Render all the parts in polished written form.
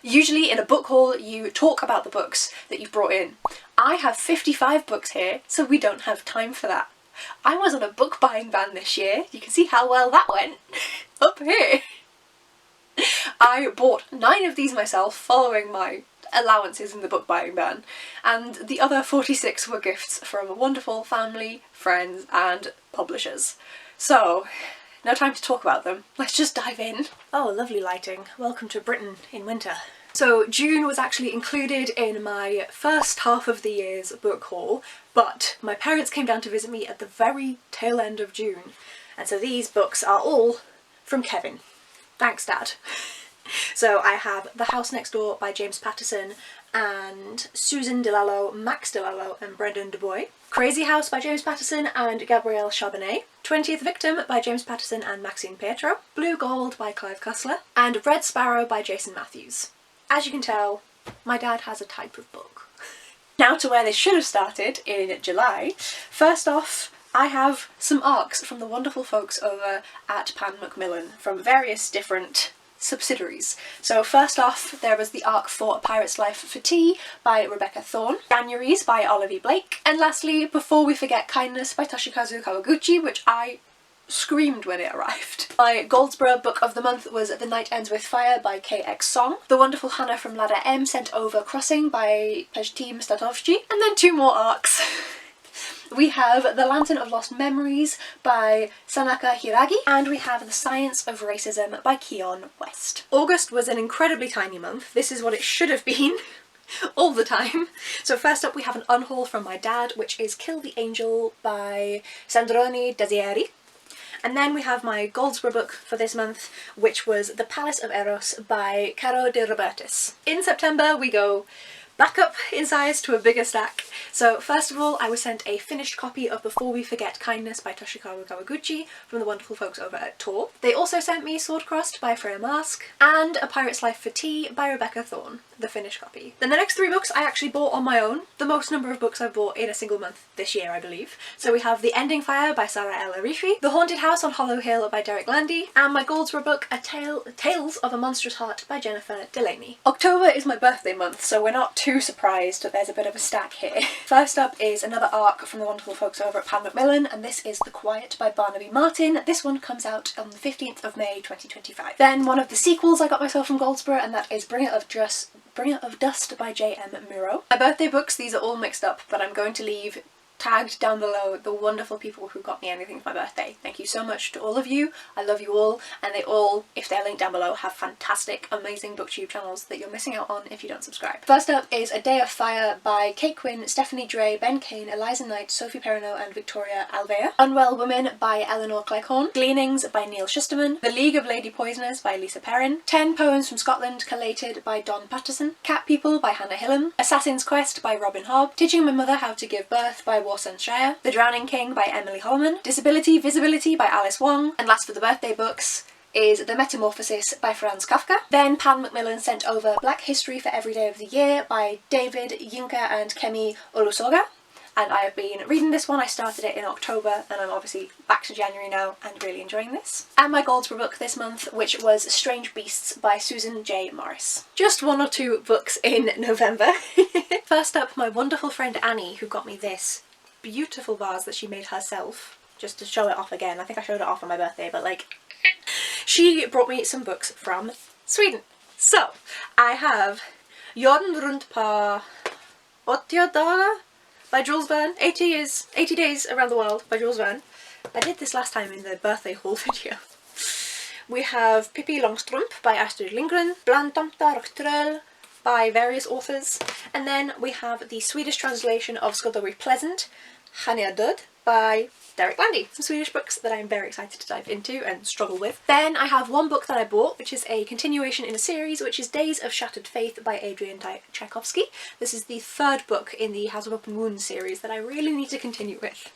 Usually in a book haul you talk about the books that you've brought in. I have 55 books here, so we don't have time for that. I was on a book buying ban this year. You can see how well that went up here. I bought 9 of these myself following my allowances in the book buying ban, and the other 46 were gifts from wonderful family, friends and publishers. So, no time to talk about them. Let's just dive in. Oh, lovely lighting. Welcome to Britain in winter. So June was actually included in my first half of the year's book haul, but my parents came down to visit me at the very tail end of June, and so these books are all from Kevin. Thanks, Dad. So I have The House Next Door by James Patterson and Susan DeLallo, Max DeLallo and Brendan DuBois. Crazy House by James Patterson and Gabrielle Charbonnet. 20th Victim by James Patterson and Maxine Pietro. Blue Gold by Clive Cussler. And Red Sparrow by Jason Matthews. As you can tell, my dad has a type of book. Now to where this should have started, in July. First off, I have some arcs from the wonderful folks over at Pan Macmillan from various different subsidiaries. So first off, there was the arc for A Pirate's Life for Tea by Rebecca Thorne, Januaries by Olivie Blake, and lastly, Before We Forget Kindness by Toshikazu Kawaguchi, which I screamed when it arrived. My Goldsboro book of the month was The Night Ends With Fire by KX Song. The wonderful Hannah from Ladder M sent over Crossing by Pajtim Statovci, and then 2 more arcs. We have The Lantern of Lost Memories by Sanaka Hiiragi, and we have The Science of Racism by Keon West. August was an incredibly tiny month. This is what it should have been all the time. So first up we have an unhaul from my dad, which is Kill the Angel by Sandrone Dazieri. And then we have my Goldsboro book for this month, which was The Palace of Eros by Caro de Robertis. In September we go back up in size to a bigger stack. So first of all, I was sent a finished copy of Before We Forget Kindness by Toshikazu Kawaguchi from the wonderful folks over at Tor. They also sent me Swordcrossed by Freya Marske and A Pirate's Life for Tea by Rebecca Thorne, the finished copy. Then the next 3 books I actually bought on my own, the most number of books I've bought in a single month this year, I believe. So we have The Ending Fire by Sarah El Arifi, The Haunted House on Hollow Hill by Derek Landy, and my Goldsboro book Tales of a Monstrous Heart by Jennifer Delaney. October is my birthday month, so we're not too surprised that there's a bit of a stack here. First up is another arc from the wonderful folks over at Pan Macmillan, and this is The Quiet by Barnaby Martin. This one comes out on the 15th of May 2025. Then one of the sequels I got myself from Goldsboro, and that is Bringer of Dust by J.M. Miro. My birthday books, these are all mixed up, but I'm going to leave tagged down below the wonderful people who got me anything for my birthday. Thank you so much to all of you. I love you all, and they all, if they're linked down below, have fantastic, amazing booktube channels that you're missing out on if you don't subscribe. First up is A Day of Fire by Kate Quinn, Stephanie Dre, Ben Kane, Eliza Knight, Sophie Perrineau and Victoria Alvea. Unwell Women by Eleanor Cleghorn. Gleanings by Neil Shusterman. The League of Lady Poisoners by Lisa Perrin. 10 Poems from Scotland collated by Don Patterson. Cat People by Hannah Hillam. Assassin's Quest by Robin Hobb. Teaching My Mother How to Give Birth by Warsan Shire. The Drowning King by Emily Holloman. Disability Visibility by Alice Wong. And last for the birthday books is The Metamorphosis by Franz Kafka. Then Pan Macmillan sent over Black History for Every Day of the Year by David, Yinka and Kemi Olusoga. And I have been reading this one. I started it in October and I'm obviously back to January now and really enjoying this. And my Goldsboro book this month, which was Strange Beasts by Susan J. Morris. Just 1 or 2 books in November. First up, my wonderful friend Annie, who got me this beautiful vase that she made herself, just to show it off again. I think I showed it off on my birthday, but like, she brought me some books from Sweden. So I have Jorden runt på 80 dagar by Jules Verne. 80 Days Around the World by Jules Verne. I did this last time in the birthday haul video. We have Pippi Longstrump by Astrid Lindgren, Bland Tomtar och Troll by various authors, and then we have the Swedish translation of Skullduggery Pleasant, Han är död by Derek Landy. Some Swedish books that I'm very excited to dive into and struggle with. Then I have one book that I bought, which is a continuation in a series, which is Days of Shattered Faith by Adrian Tchaikovsky. This is the 3rd book in the House of Open Wounds series that I really need to continue with.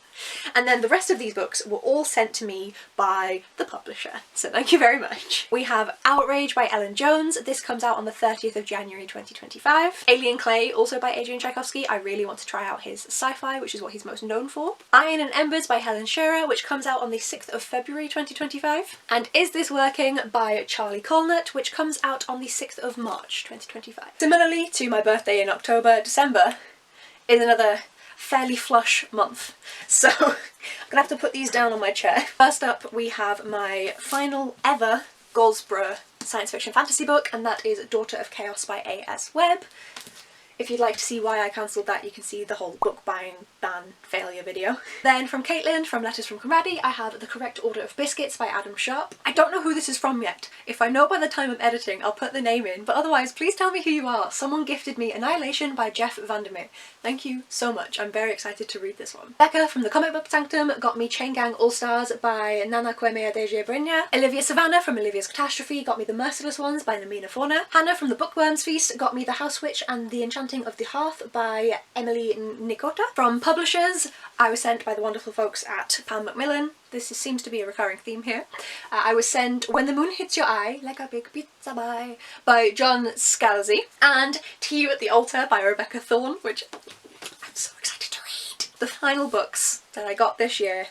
And then the rest of these books were all sent to me by the publisher, so thank you very much. We have Outrage by Ellen Jones. This comes out on the 30th of January 2025. Alien Clay, also by Adrian Tchaikovsky. I really want to try out his sci-fi, which is what he's most known for. Iron and Embers by Helen Shearer, which comes out on the 6th of February 2025. And Is This Working by Charlie Colnett, which comes out on the 6th of March 2025. Similarly to my birthday in October, December is another fairly flush month. So I'm gonna have to put these down on my chair. First up, we have my final ever Goldsborough science fiction fantasy book, and that is Daughter of Chaos by A.S. Webb. If you'd like to see why I cancelled that, you can see the whole book buying ban failure video. Then from Caitlin, from Letters from Conradi, I have The Correct Order of Biscuits by Adam Sharp. I don't know who this is from yet. If I know by the time I'm editing, I'll put the name in, but otherwise please tell me who you are. Someone gifted me Annihilation by Jeff Vandermeer. Thank you so much. I'm very excited to read this one. Becca from the Comic Book Sanctum got me Chain Gang All-Stars by Nana Kwemea Deje Brynja. Olivia Savannah from Olivia's Catastrophe got me The Merciless Ones by Namina Fauna. Hannah from the Bookworms Feast got me The House Witch and the Enchanting of the Hearth by Emily Nikota. From publishers, I was sent by the wonderful folks at Pan Macmillan. This seems to be a recurring theme here. I was sent When the Moon Hits Your Eye, Like a Big Pizza by John Scalzi, and To You at the Altar by Rebecca Thorne, which I'm so excited to read. The final books that I got this year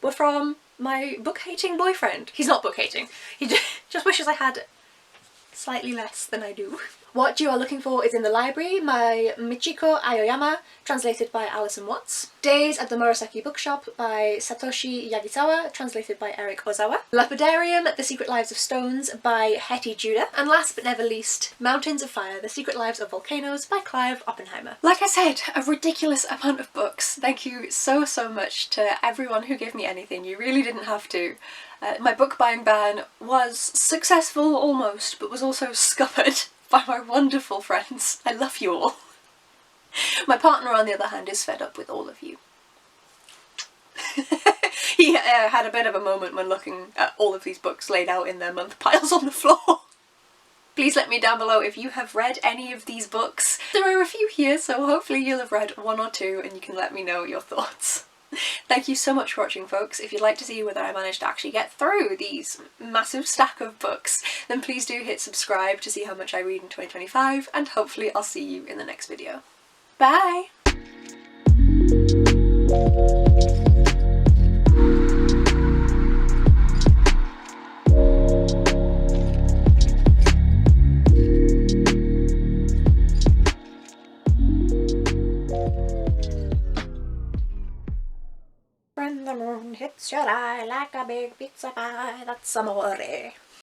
were from my book-hating boyfriend. He's not book-hating, he just wishes I had slightly less than I do. What You Are Looking For Is in the Library by Michiko Aoyama, translated by Alison Watts. Days at the Murasaki Bookshop by Satoshi Yagisawa, translated by Eric Ozawa. Lapidarium, The Secret Lives of Stones by Hetty Judah. And last but never least, Mountains of Fire, The Secret Lives of Volcanoes by Clive Oppenheimer. Like I said, a ridiculous amount of books. Thank you so much to everyone who gave me anything. You really didn't have to. My book buying ban was successful almost, but was also scuppered by my wonderful friends. I love you all. My partner, on the other hand, is fed up with all of you. He had a bit of a moment when looking at all of these books laid out in their month piles on the floor. Please let me down below if you have read any of these books. There are a few here, so hopefully you'll have read one or two and you can let me know your thoughts. Thank you so much for watching, folks. If you'd like to see whether I managed to actually get through these massive stack of books, then please do hit subscribe to see how much I read in 2025, and hopefully I'll see you in the next video. Bye! When the moon hits your eye like a big pizza pie, that's amore.